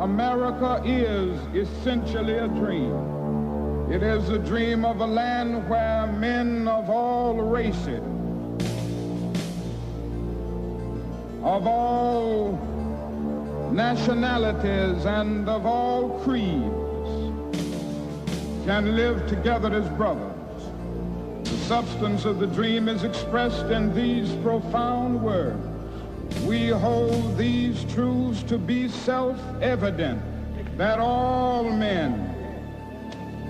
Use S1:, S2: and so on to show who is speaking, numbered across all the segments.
S1: America is essentially a dream. It is a dream of a land where men of all races, of all nationalities, and of all creeds can live together as brothers. The substance of the dream is expressed in these profound words. We hold these truths to be self-evident, that all men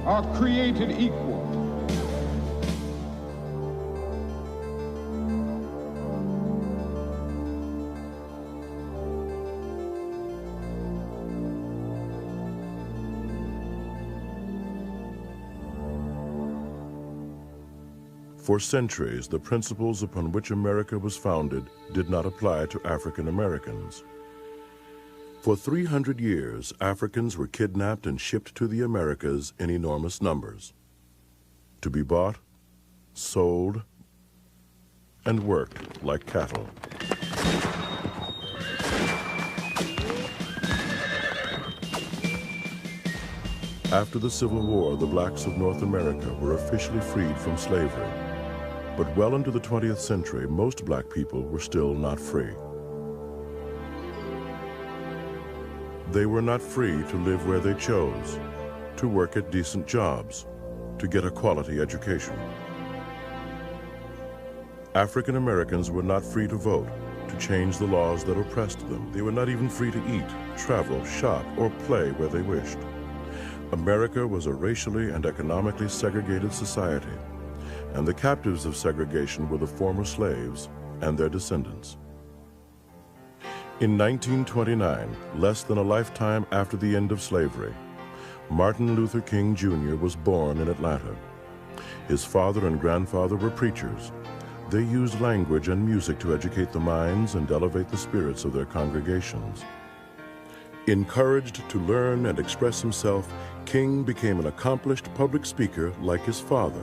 S1: are created equal.
S2: For centuries, the principles upon which America was founded did not apply to African Americans. For 300 years, Africans were kidnapped and shipped to the Americas in enormous numbers, to be bought, sold, and worked like cattle. After the Civil War, the blacks of North America were officially freed from slavery. But well into the 20th century, most black people were still not free. They were not free to live where they chose, to work at decent jobs, to get a quality education. African Americans were not free to vote, to change the laws that oppressed them. They were not even free to eat, travel, shop, or play where they wished. America was a racially and economically segregated society, and the captives of segregation were the former slaves and their descendants. In 1929, less than a lifetime after the end of slavery, Martin Luther King Jr. was born in Atlanta. His father and grandfather were preachers. They used language and music to educate the minds and elevate the spirits of their congregations. Encouraged to learn and express himself, King became an accomplished public speaker like his father.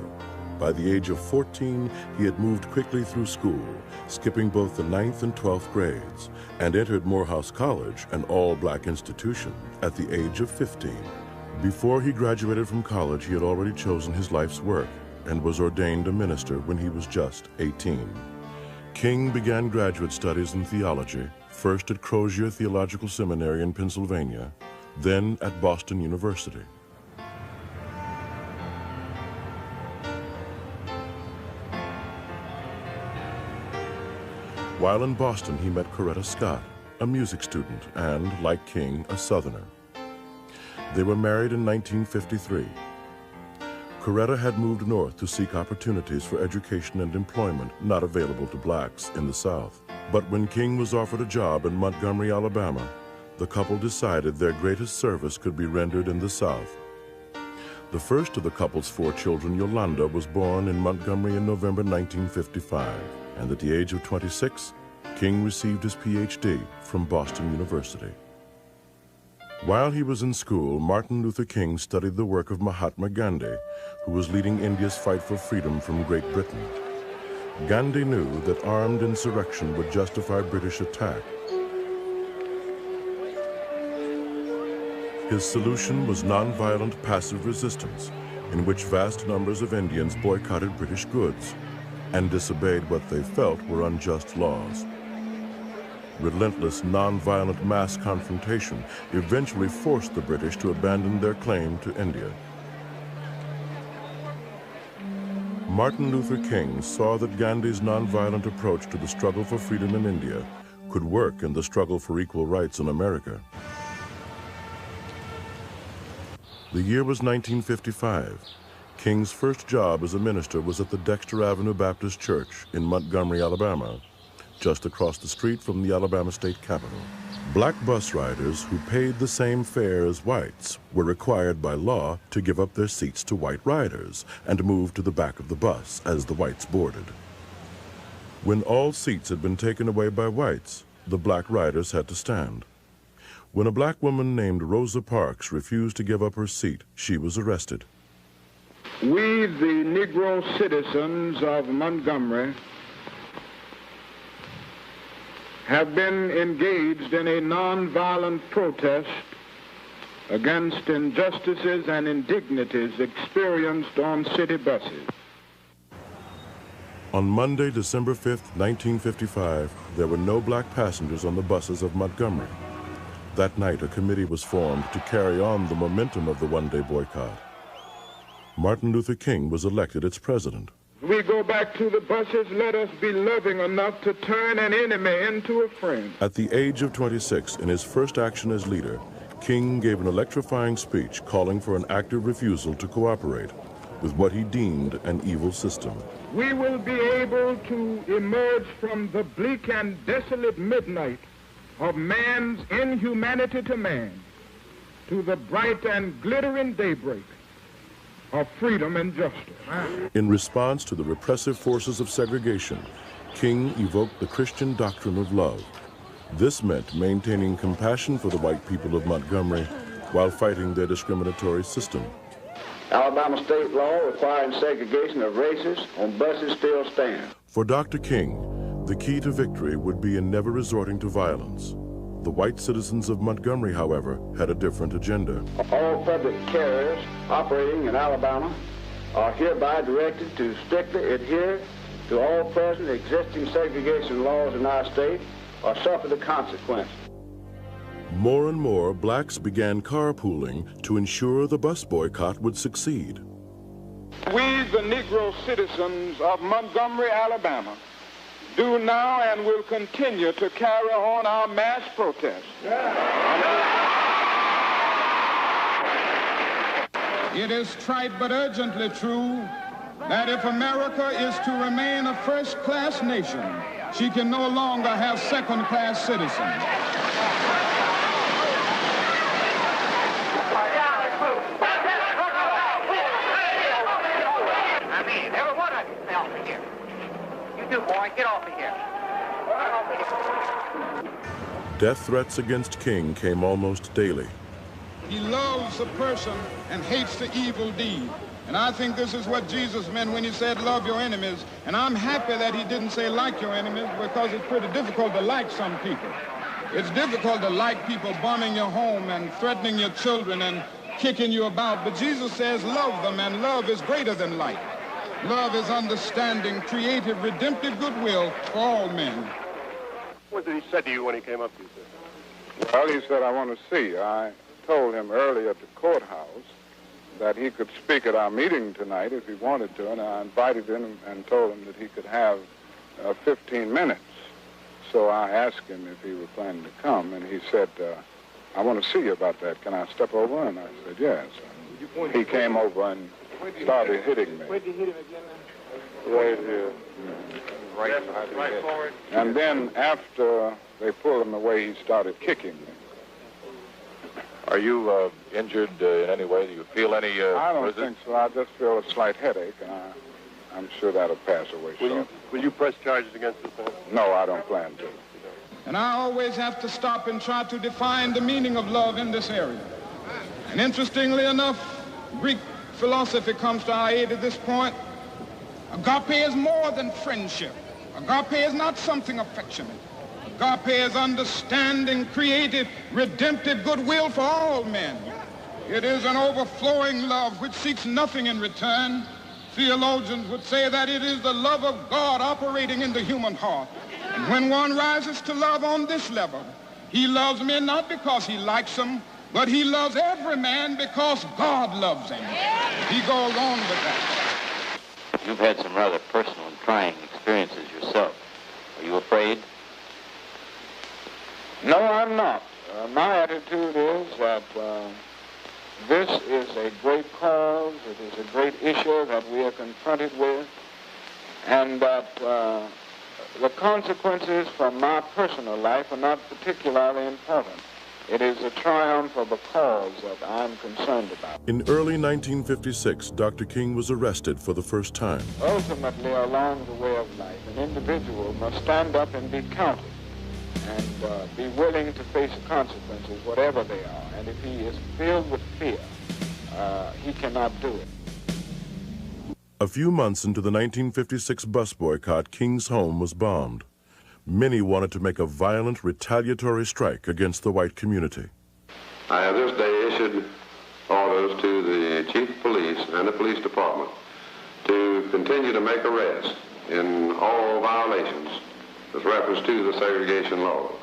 S2: By the age of 14, he had moved quickly through school, skipping both the 9th and 12th grades, and entered Morehouse College, an all-black institution, at the age of 15. Before he graduated from college, he had already chosen his life's work and was ordained a minister when he was just 18. King began graduate studies in theology, first at Crozier Theological Seminary in Pennsylvania, then at Boston University. While in Boston, he met Coretta Scott, a music student and, like King, a Southerner. They were married in 1953. Coretta had moved north to seek opportunities for education and employment not available to blacks in the South. But when King was offered a job in Montgomery, Alabama, the couple decided their greatest service could be rendered in the South. The first of the couple's 4 children, Yolanda, was born in Montgomery in November 1955, and at the age of 26, King received his PhD from Boston University. While he was in school, Martin Luther King studied the work of Mahatma Gandhi, who was leading India's fight for freedom from Great Britain. Gandhi knew that armed insurrection would justify British attack. His solution was nonviolent passive resistance, in which vast numbers of Indians boycotted British goods and disobeyed what they felt were unjust laws. Relentless, nonviolent mass confrontation eventually forced the British to abandon their claim to India. Martin Luther King saw that Gandhi's nonviolent approach to the struggle for freedom in India could work in the struggle for equal rights in America. The year was 1955. King's first job as a minister was at the Dexter Avenue Baptist Church in Montgomery, Alabama, just across the street from the Alabama State Capitol. Black bus riders who paid the same fare as whites were required by law to give up their seats to white riders and move to the back of the bus as the whites boarded. When all seats had been taken away by whites, the black riders had to stand. When a black woman named Rosa Parks refused to give up her seat, she was arrested.
S1: We, the Negro citizens of Montgomery, have been engaged in a nonviolent protest against injustices and indignities experienced on city buses.
S2: On Monday, December 5th, 1955, there were no black passengers on the buses of Montgomery. That night, a committee was formed to carry on the momentum of the one-day boycott. Martin Luther King was elected its president.
S1: We go back to the buses, let us be loving enough to turn an enemy into a friend.
S2: At the age of 26, in his first action as leader, King gave an electrifying speech calling for an active refusal to cooperate with what he deemed an evil system.
S1: We will be able to emerge from the bleak and desolate midnight of man's inhumanity to man to the bright and glittering daybreak of freedom and justice.
S2: In response to the repressive forces of segregation, King evoked the Christian doctrine of love. This meant maintaining compassion for the white people of Montgomery while fighting their discriminatory system.
S3: Alabama state law requiring segregation of races on buses still stands.
S2: For Dr. King, the key to victory would be in never resorting to violence. The white citizens of Montgomery, however, had a different agenda.
S3: All public carriers operating in Alabama are hereby directed to strictly adhere to all present existing segregation laws in our state or suffer the consequences.
S2: More and more blacks began carpooling to ensure the bus boycott would succeed.
S1: We, the Negro citizens of Montgomery, Alabama, do now and will continue to carry on our mass protest. It is trite but urgently true that if America is to remain a first-class nation, she can no longer have second-class citizens.
S4: I mean, every one of you, stay off of here. You do, boy, get off of here. Get off of here.
S2: Death threats against King came almost daily.
S1: He loves a person and hates the evil deed. And I think this is what Jesus meant when he said, love your enemies. And I'm happy that he didn't say like your enemies, because it's pretty difficult to like some people. It's difficult to like people bombing your home and threatening your children and kicking you about. But Jesus says love them, and love is greater than like. Love is understanding, creative, redemptive goodwill for all men.
S5: What did he say to you when he came up to you, sir?
S1: Well, he said, I want to see you. I told him earlier at the courthouse that he could speak at our meeting tonight if he wanted to, and I invited him and told him that he could have 15 minutes. So I asked him if he was planning to come, and he said, I want to see you about that. Can I step over? And I said, yes. And he came over and started hitting me.
S5: Where'd you hit him again?
S1: Right here.
S5: Right forward.
S1: And then after they pulled him away, he started kicking me.
S6: Are you injured in any way? Do you feel any...
S1: I don't think so. I just feel a slight headache, and I'm sure that'll pass away shortly.
S5: Will you press charges against this man?
S1: No, I don't plan to. And I always have to stop and try to define the meaning of love in this area. And interestingly enough, Greek philosophy comes to our aid at this point. Agape is more than friendship. Agape is not something affectionate. Agape is understanding, creative, redemptive goodwill for all men. It is an overflowing love which seeks nothing in return. Theologians would say that it is the love of God operating in the human heart. And when one rises to love on this level, he loves men not because he likes them, but he loves every man because God loves him. He goes on with that.
S7: You've had some rather personal and trying experiences yourself. Are you afraid?
S1: No, I'm not. My attitude is that this is a great cause, it is a great issue that we are confronted with, and that the consequences from my personal life are not particularly important. It is a triumph of a cause that I'm concerned about.
S2: In early 1956, Dr. King was arrested for the first time.
S1: Ultimately, along the way of life, an individual must stand up and be counted and be willing to face the consequences, whatever they are. And if he is filled with fear, he cannot do it.
S2: A few months into the 1956 bus boycott, King's home was bombed. Many wanted to make a violent retaliatory strike against the white community.
S3: I have this day issued
S8: issued orders to the chief of police and the police department to continue to make arrests in all violations with reference to the segregation laws.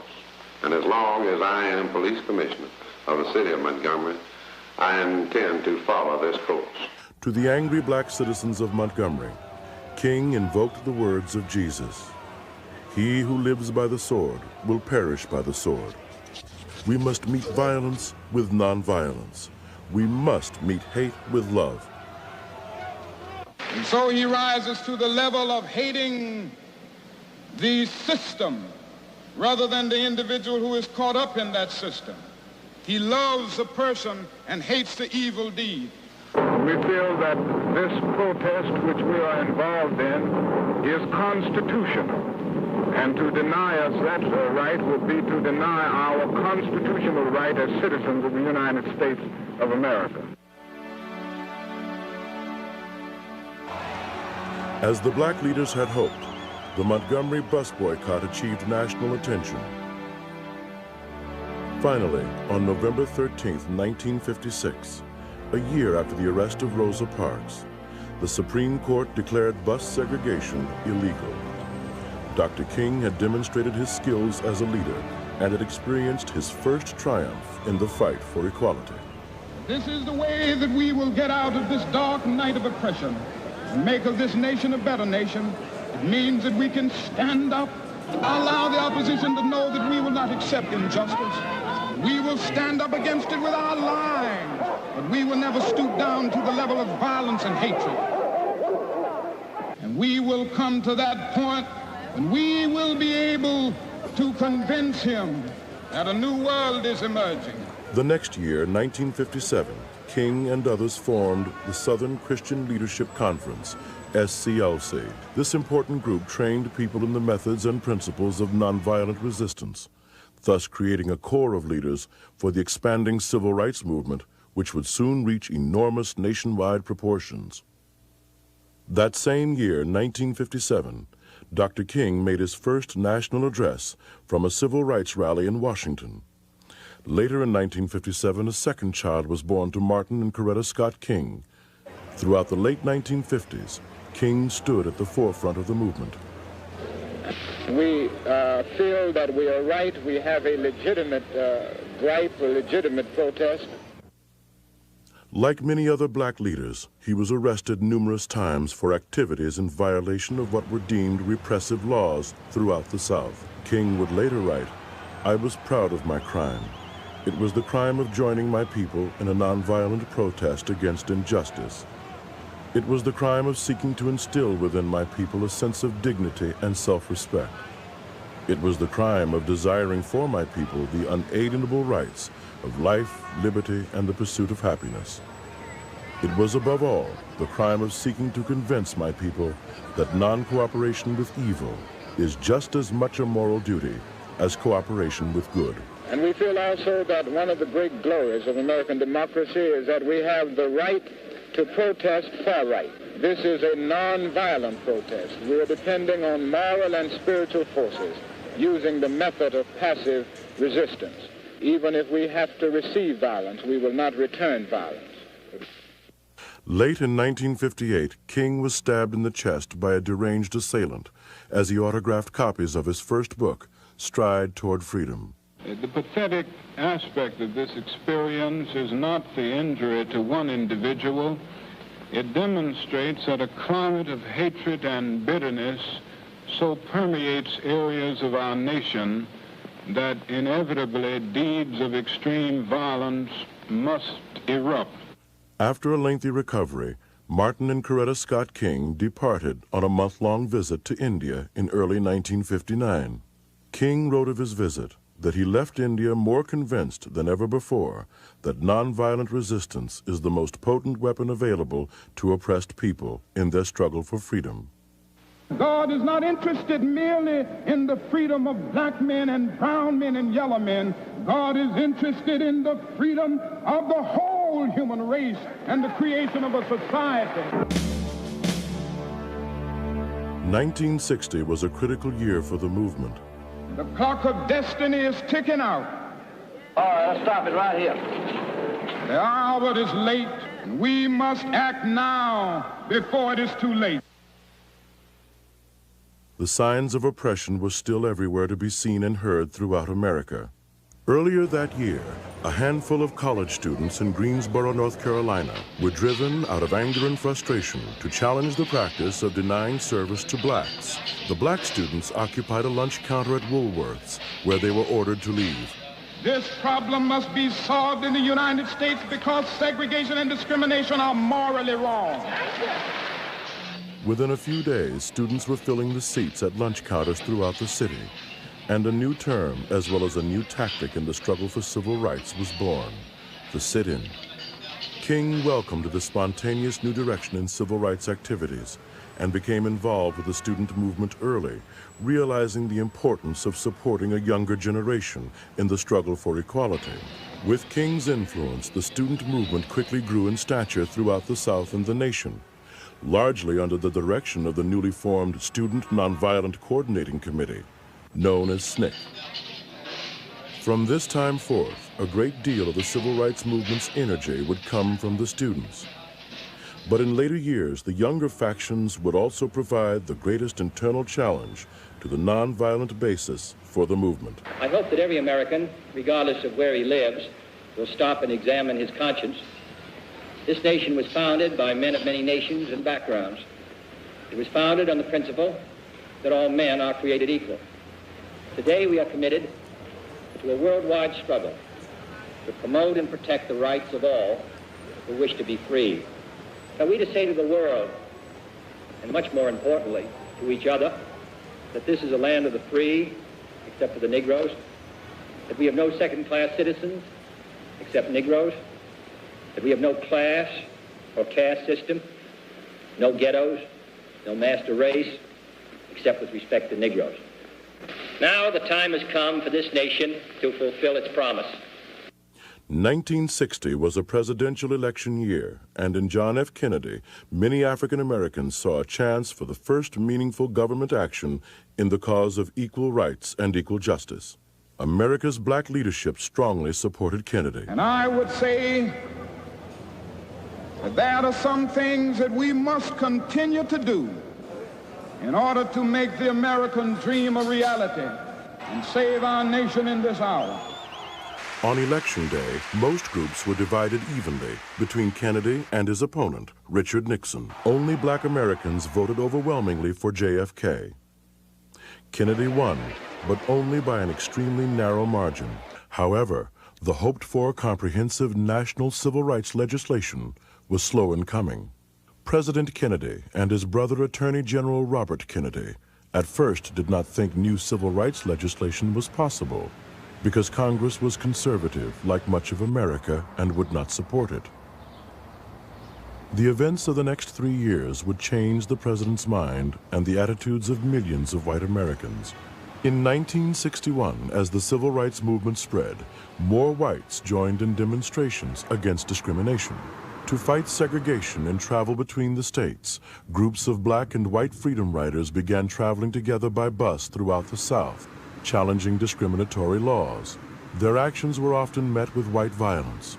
S8: And as long as I am police commissioner of the city of Montgomery, I intend to follow this course.
S2: To the angry black citizens of Montgomery, King invoked the words of Jesus. He who lives by the sword will perish by the sword. We must meet violence with nonviolence. We must meet hate with love.
S1: And so he rises to the level of hating the system rather than the individual who is caught up in that system. He loves the person and hates the evil deed.
S9: We feel that this protest which we are involved in is constitutional. And to deny us that right would be to deny our constitutional right as citizens of the United States of America.
S2: As the black leaders had hoped, the Montgomery bus boycott achieved national attention. Finally, on November 13, 1956, a year after the arrest of Rosa Parks, the Supreme Court declared bus segregation illegal. Dr. King had demonstrated his skills as a leader and had experienced his first triumph in the fight for equality.
S1: This is the way that we will get out of this dark night of oppression and make of this nation a better nation. It means that we can stand up, allow the opposition to know that we will not accept injustice. We will stand up against it with our lives, but we will never stoop down to the level of violence and hatred. And we will come to that point when we will be able to convince him that a new world is emerging.
S2: The next year, 1957, King and others formed the Southern Christian Leadership Conference, SCLC. This important group trained people in the methods and principles of nonviolent resistance, thus creating a core of leaders for the expanding civil rights movement, which would soon reach enormous nationwide proportions. That same year, 1957, Dr. King made his first national address from a civil rights rally in Washington. Later in 1957, a second child was born to Martin and Coretta Scott King. Throughout the late 1950s, King stood at the forefront of the movement.
S9: We feel that we are right. We have a legitimate gripe, a legitimate protest.
S2: Like many other black leaders, he was arrested numerous times for activities in violation of what were deemed repressive laws throughout the South. King would later write, "I was proud of my crime. It was the crime of joining my people in a nonviolent protest against injustice. It was the crime of seeking to instill within my people a sense of dignity and self-respect. It was the crime of desiring for my people the unalienable rights of life, liberty, and the pursuit of happiness. It was above all the crime of seeking to convince my people that non-cooperation with evil is just as much a moral duty as cooperation with good."
S9: And we feel also that one of the great glories of American democracy is that we have the right to protest far right. This is a non-violent protest. We are depending on moral and spiritual forces, using the method of passive resistance. Even if we have to receive violence, we will not return violence.
S2: Late in 1958, King was stabbed in the chest by a deranged assailant as he autographed copies of his first book, Stride Toward Freedom.
S9: The pathetic aspect of this experience is not the injury to one individual. It demonstrates that a climate of hatred and bitterness so permeates areas of our nation that inevitably deeds of extreme violence must erupt.
S2: After a lengthy recovery, Martin and Coretta Scott King departed on a month-long visit to India in early 1959. King wrote of his visit that he left India more convinced than ever before that nonviolent resistance is the most potent weapon available to oppressed people in their struggle for freedom.
S1: God is not interested merely in the freedom of black men and brown men and yellow men. God is interested in the freedom of the whole human race and the creation of a society.
S2: 1960 was a critical year for the movement.
S1: The clock of destiny is ticking out.
S3: All right, let's stop it right here.
S1: The hour is late, and we must act now before it is too late.
S2: The signs of oppression were still everywhere to be seen and heard throughout America. Earlier that year, a handful of college students in Greensboro, North Carolina, were driven out of anger and frustration to challenge the practice of denying service to blacks. The black students occupied a lunch counter at Woolworth's, where they were ordered to leave.
S1: This problem must be solved in the United States because segregation and discrimination are morally wrong.
S2: Within a few days, students were filling the seats at lunch counters throughout the city, and a new term, as well as a new tactic in the struggle for civil rights, was born: the sit-in. King welcomed the spontaneous new direction in civil rights activities and became involved with the student movement early, realizing the importance of supporting a younger generation in the struggle for equality. With King's influence, the student movement quickly grew in stature throughout the South and the nation, largely under the direction of the newly formed Student Nonviolent Coordinating Committee, known as SNCC. From this time forth, a great deal of the civil rights movement's energy would come from the students. But in later years, the younger factions would also provide the greatest internal challenge to the nonviolent basis for the movement.
S10: I hope that every American, regardless of where he lives, will stop and examine his conscience. This nation was founded by men of many nations and backgrounds. It was founded on the principle that all men are created equal. Today we are committed to a worldwide struggle to promote and protect the rights of all who wish to be free. Are we to say to the world, and much more importantly, to each other, that this is a land of the free, except for the Negroes, that we have no second-class citizens, except Negroes, that we have no class or caste system, no ghettos, no master race, except with respect to Negroes. Now the time has come for this nation to fulfill its promise.
S2: 1960 was a presidential election year, and in John F. Kennedy, many African Americans saw a chance for the first meaningful government action in the cause of equal rights and equal justice. America's black leadership strongly supported Kennedy.
S1: And I would say that there are some things that we must continue to do in order to make the American dream a reality and save our nation in this hour.
S2: On Election Day, most groups were divided evenly between Kennedy and his opponent, Richard Nixon. Only black Americans voted overwhelmingly for JFK. Kennedy won, but only by an extremely narrow margin. However, the hoped-for comprehensive national civil rights legislation was slow in coming. President Kennedy and his brother Attorney General Robert Kennedy at first did not think new civil rights legislation was possible, because Congress was conservative, like much of America, and would not support it. The events of the next 3 years would change the president's mind and the attitudes of millions of white Americans. In 1961, as the civil rights movement spread, more whites joined in demonstrations against discrimination. To fight segregation and travel between the states, groups of black and white freedom riders began traveling together by bus throughout the South, challenging discriminatory laws. Their actions were often met with white violence.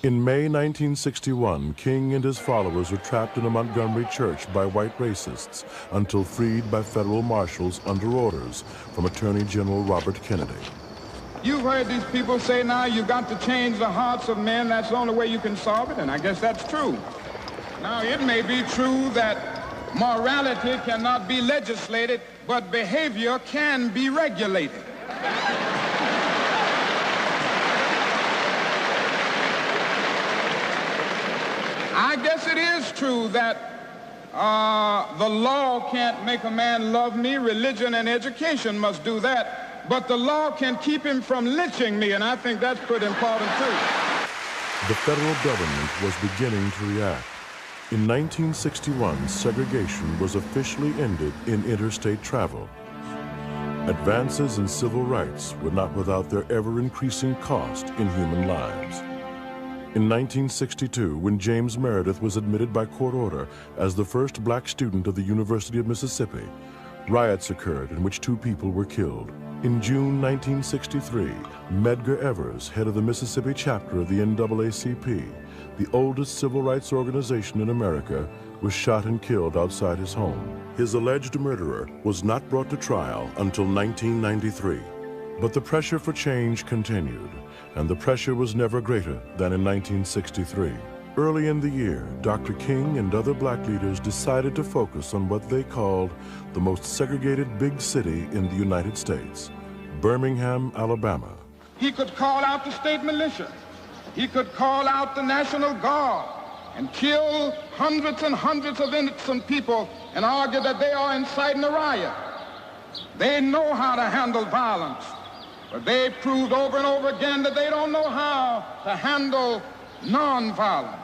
S2: In May 1961, King and his followers were trapped in a Montgomery church by white racists until freed by federal marshals under orders from Attorney General Robert Kennedy.
S1: You've heard these people say now you've got to change the hearts of men. That's the only way you can solve it, and I guess that's true. Now, it may be true that morality cannot be legislated, but behavior can be regulated. I guess it is true that the law can't make a man love me. Religion and education must do that. But the law can keep him from lynching me, and I think that's pretty important, too.
S2: The federal government was beginning to react. In 1961, segregation was officially ended in interstate travel. Advances in civil rights were not without their ever-increasing cost in human lives. In 1962, when James Meredith was admitted by court order as the first black student of the University of Mississippi, riots occurred in which 2 people were killed. In June 1963, Medgar Evers, head of the Mississippi chapter of the NAACP, the oldest civil rights organization in America, was shot and killed outside his home. His alleged murderer was not brought to trial until 1993. But the pressure for change continued, and the pressure was never greater than in 1963. Early in the year, Dr. King and other black leaders decided to focus on what they called the most segregated big city in the United States, Birmingham, Alabama.
S1: He could call out the state militia. He could call out the National Guard and kill hundreds and hundreds of innocent people and argue that they are inciting a riot. They know how to handle violence, but they proved over and over again that they don't know how to handle nonviolence.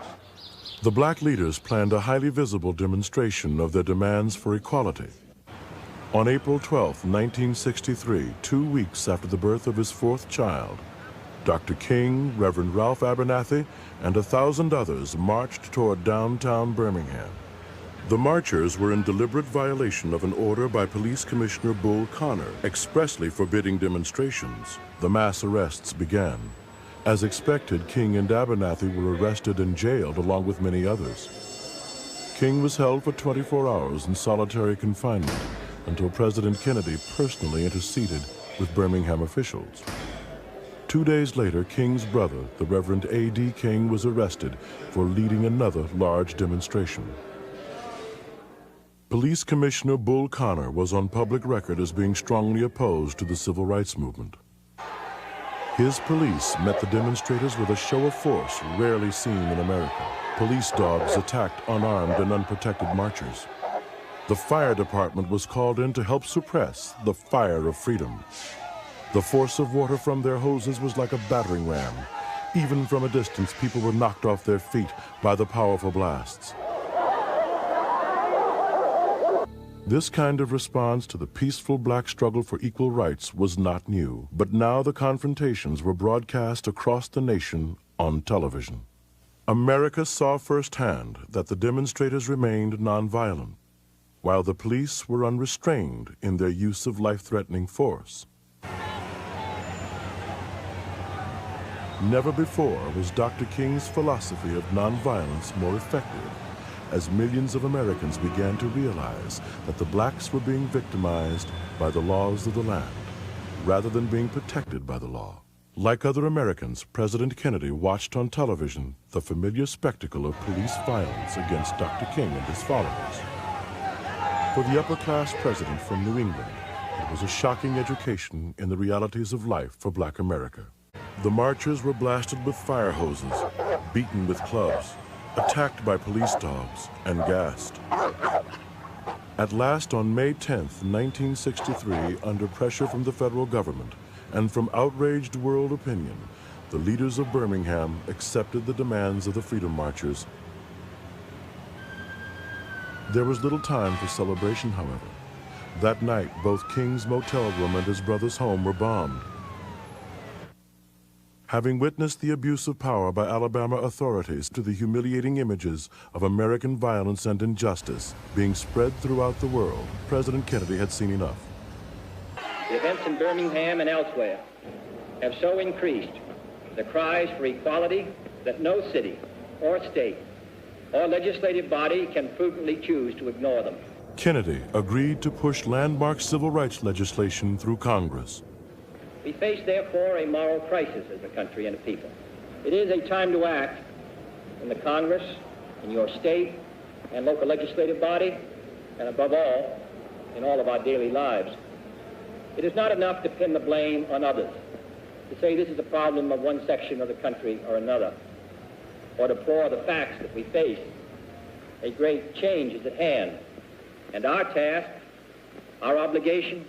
S2: The black leaders planned a highly visible demonstration of their demands for equality. On April 12, 1963, 2 weeks after the birth of his fourth child, Dr. King, Reverend Ralph Abernathy, and 1,000 others marched toward downtown Birmingham. The marchers were in deliberate violation of an order by Police Commissioner Bull Connor expressly forbidding demonstrations. The mass arrests began. As expected, King and Abernathy were arrested and jailed along with many others. King was held for 24 hours in solitary confinement until President Kennedy personally interceded with Birmingham officials. 2 days later, King's brother, the Reverend A.D. King, was arrested for leading another large demonstration. Police Commissioner Bull Connor was on public record as being strongly opposed to the civil rights movement. His police met the demonstrators with a show of force rarely seen in America. Police dogs attacked unarmed and unprotected marchers. The fire department was called in to help suppress the fire of freedom. The force of water from their hoses was like a battering ram. Even from a distance, people were knocked off their feet by the powerful blasts. This kind of response to the peaceful black struggle for equal rights was not new, but now the confrontations were broadcast across the nation on television. America saw firsthand that the demonstrators remained nonviolent, while the police were unrestrained in their use of life-threatening force. Never before was Dr. King's philosophy of nonviolence more effective, as millions of Americans began to realize that the blacks were being victimized by the laws of the land, rather than being protected by the law. Like other Americans, President Kennedy watched on television the familiar spectacle of police violence against Dr. King and his followers. For the upper-class president from New England, it was a shocking education in the realities of life for black America. The marchers were blasted with fire hoses, beaten with clubs, attacked by police dogs, and gassed. At last, on May 10th, 1963, under pressure from the federal government and from outraged world opinion, the leaders of Birmingham accepted the demands of the freedom marchers. There was little time for celebration, however. That night, both King's motel room and his brother's home were bombed. Having witnessed the abuse of power by Alabama authorities to the humiliating images of American violence and injustice being spread throughout the world, President Kennedy had seen enough.
S10: The events in Birmingham and elsewhere have so increased the cries for equality that no city or state or legislative body can prudently choose to ignore them.
S2: Kennedy agreed to push landmark civil rights legislation through Congress.
S10: We face, therefore, a moral crisis as a country and a people. It is a time to act in the Congress, in your state and local legislative body, and above all, in all of our daily lives. It is not enough to pin the blame on others, to say this is a problem of one section of the country or another, or to deplore the facts that we face. A great change is at hand, and our task, our obligation,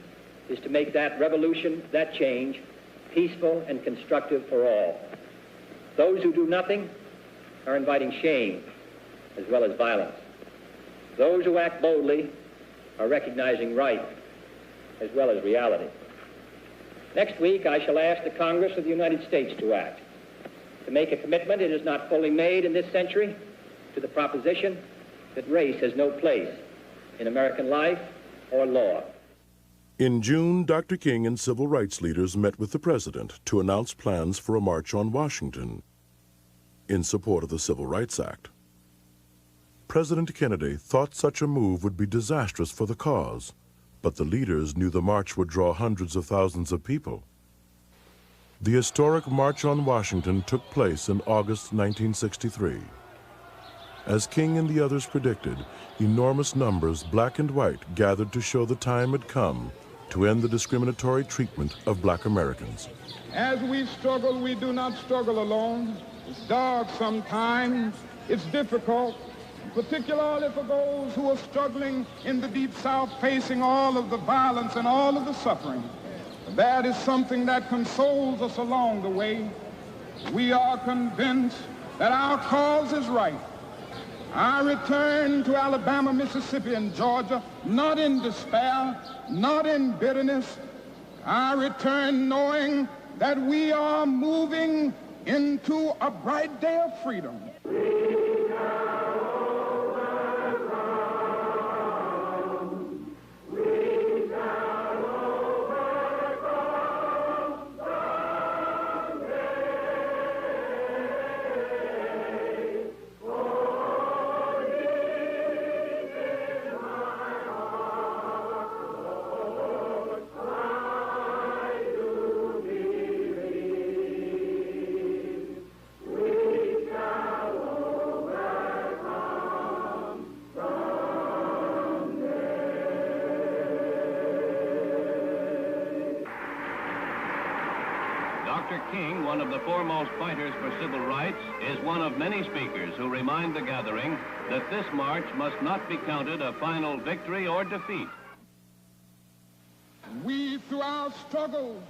S10: is to make that revolution, that change, peaceful and constructive for all. Those who do nothing are inviting shame as well as violence. Those who act boldly are recognizing right as well as reality. Next week, I shall ask the Congress of the United States to act, to make a commitment it is not fully made in this century to the proposition that race has no place in American life or law.
S2: In June, Dr. King and civil rights leaders met with the president to announce plans for a march on Washington in support of the Civil Rights Act. President Kennedy thought such a move would be disastrous for the cause, but the leaders knew the march would draw hundreds of thousands of people. The historic March on Washington took place in August 1963. As King and the others predicted, enormous numbers, black and white, gathered to show the time had come to end the discriminatory treatment of black Americans.
S1: As we struggle, we do not struggle alone. It's dark sometimes, it's difficult, particularly for those who are struggling in the Deep South, facing all of the violence and all of the suffering. That is something that consoles us along the way. We are convinced that our cause is right. I return to Alabama, Mississippi, and Georgia, not in despair, not in bitterness. I return knowing that we are moving into a bright day of freedom.
S11: Dr. King, one of the foremost fighters for civil rights, is one of many speakers who remind the gathering that this march must not be counted a final victory or defeat.
S1: We, through our struggles,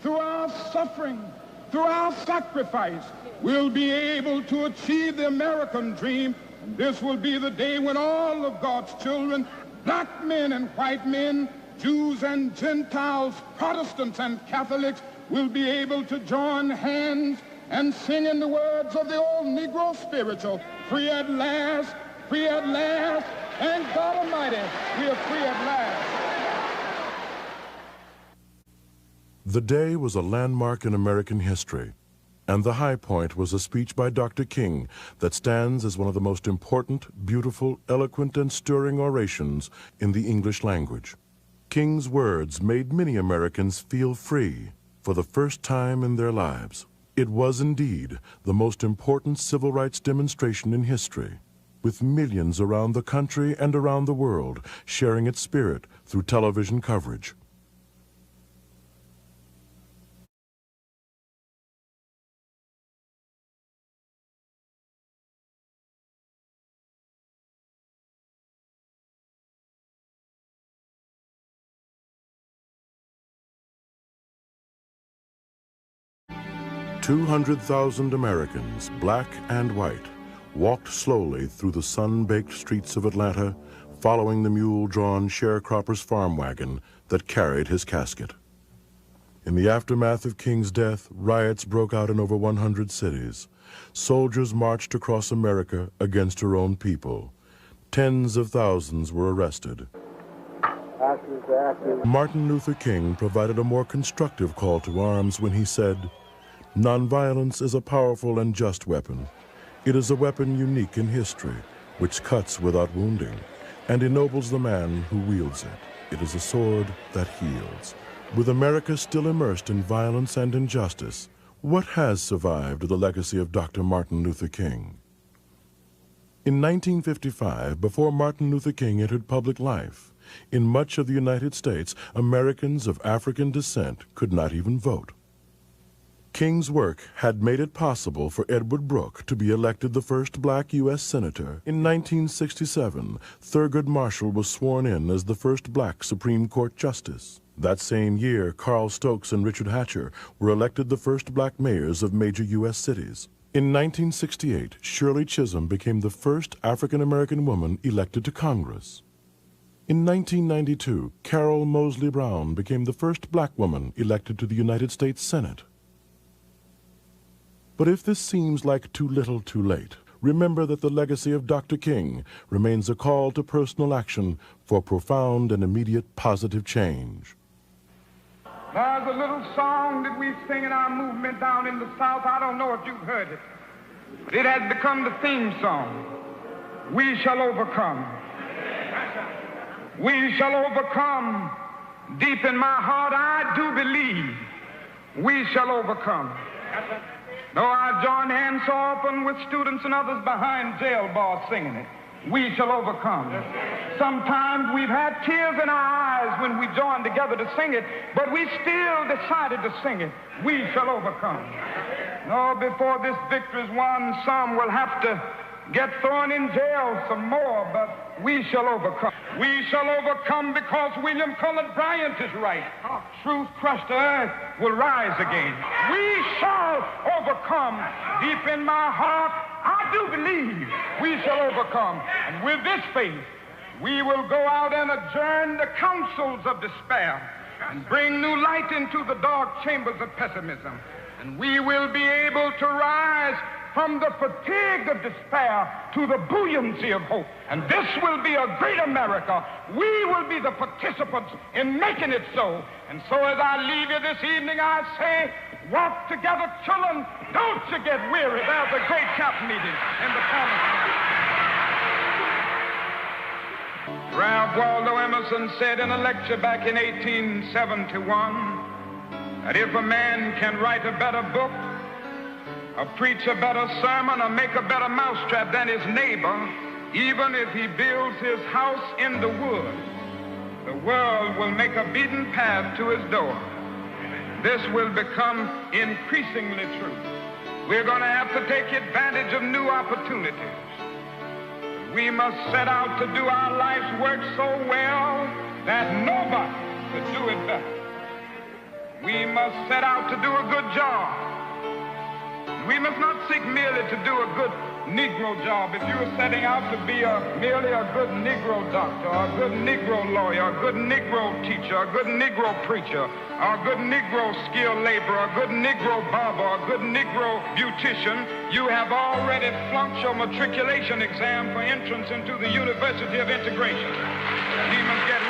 S1: through our suffering, through our sacrifice, will be able to achieve the American dream. And this will be the day when all of God's children, black men and white men, Jews and Gentiles, Protestants and Catholics, will be able to join hands and sing in the words of the old Negro spiritual, free at last, and God Almighty, we are free at last.
S2: The day was a landmark in American history, and the high point was a speech by Dr. King that stands as one of the most important, beautiful, eloquent, and stirring orations in the English language. King's words made many Americans feel free for the first time in their lives. It was indeed the most important civil rights demonstration in history, with millions around the country and around the world sharing its spirit through television coverage. $200,000 Americans, black and white, walked slowly through the sun-baked streets of Atlanta, following the mule-drawn sharecropper's farm wagon that carried his casket. In the aftermath of King's death, riots broke out in over 100 cities. Soldiers marched across America against her own people. Tens of thousands were arrested. Martin Luther King provided a more constructive call to arms when he said, "Nonviolence is a powerful and just weapon. It is a weapon unique in history, which cuts without wounding, and ennobles the man who wields it. It is a sword that heals." With America still immersed in violence and injustice, what has survived of the legacy of Dr. Martin Luther King? In 1955, before Martin Luther King entered public life, in much of the United States, Americans of African descent could not even vote. King's work had made it possible for Edward Brooke to be elected the first black U.S. Senator. In 1967, Thurgood Marshall was sworn in as the first black Supreme Court Justice. That same year, Carl Stokes and Richard Hatcher were elected the first black mayors of major U.S. cities. In 1968, Shirley Chisholm became the first African-American woman elected to Congress. In 1992, Carol Moseley Brown became the first black woman elected to the United States Senate. But if this seems like too little too late, remember that the legacy of Dr. King remains a call to personal action for profound and immediate positive change.
S1: There's a little song that we sing in our movement down in the South. I don't know if you've heard it, but it has become the theme song. We shall overcome. We shall overcome. Deep in my heart, I do believe we shall overcome. Though I join hands so often with students and others behind jail bars singing it, we shall overcome. Sometimes we've had tears in our eyes when we joined together to sing it, but we still decided to sing it. We shall overcome. No, before this victory is won, some will have to get thrown in jail some more, but we shall overcome. We shall overcome because William Cullen Bryant is right. Truth crushed to earth will rise again. We shall overcome. Deep in my heart, I do believe we shall overcome. And with this faith, we will go out and adjourn the councils of despair and bring new light into the dark chambers of pessimism. And we will be able to rise from the fatigue of despair to the buoyancy of hope. And this will be a great America. We will be the participants in making it so. And so as I leave you this evening, I say, walk together, children. Don't you get weary. There's a great camp meeting in the promised land. Ralph Waldo Emerson said in a lecture back in 1871 that if a man can write a better book, or preach a better sermon, or make a better mousetrap than his neighbor, even if he builds his house in the woods, the world will make a beaten path to his door. This will become increasingly true. We're going to have to take advantage of new opportunities. We must set out to do our life's work so well that nobody could do it better. We must set out to do a good job. We must not seek merely to do a good Negro job. If you were setting out to be merely a good Negro doctor, or a good Negro lawyer, a good Negro teacher, a good Negro preacher, or a good Negro skilled laborer, a good Negro barber, a good Negro beautician, you have already flunked your matriculation exam for entrance into the University of Integration. We must get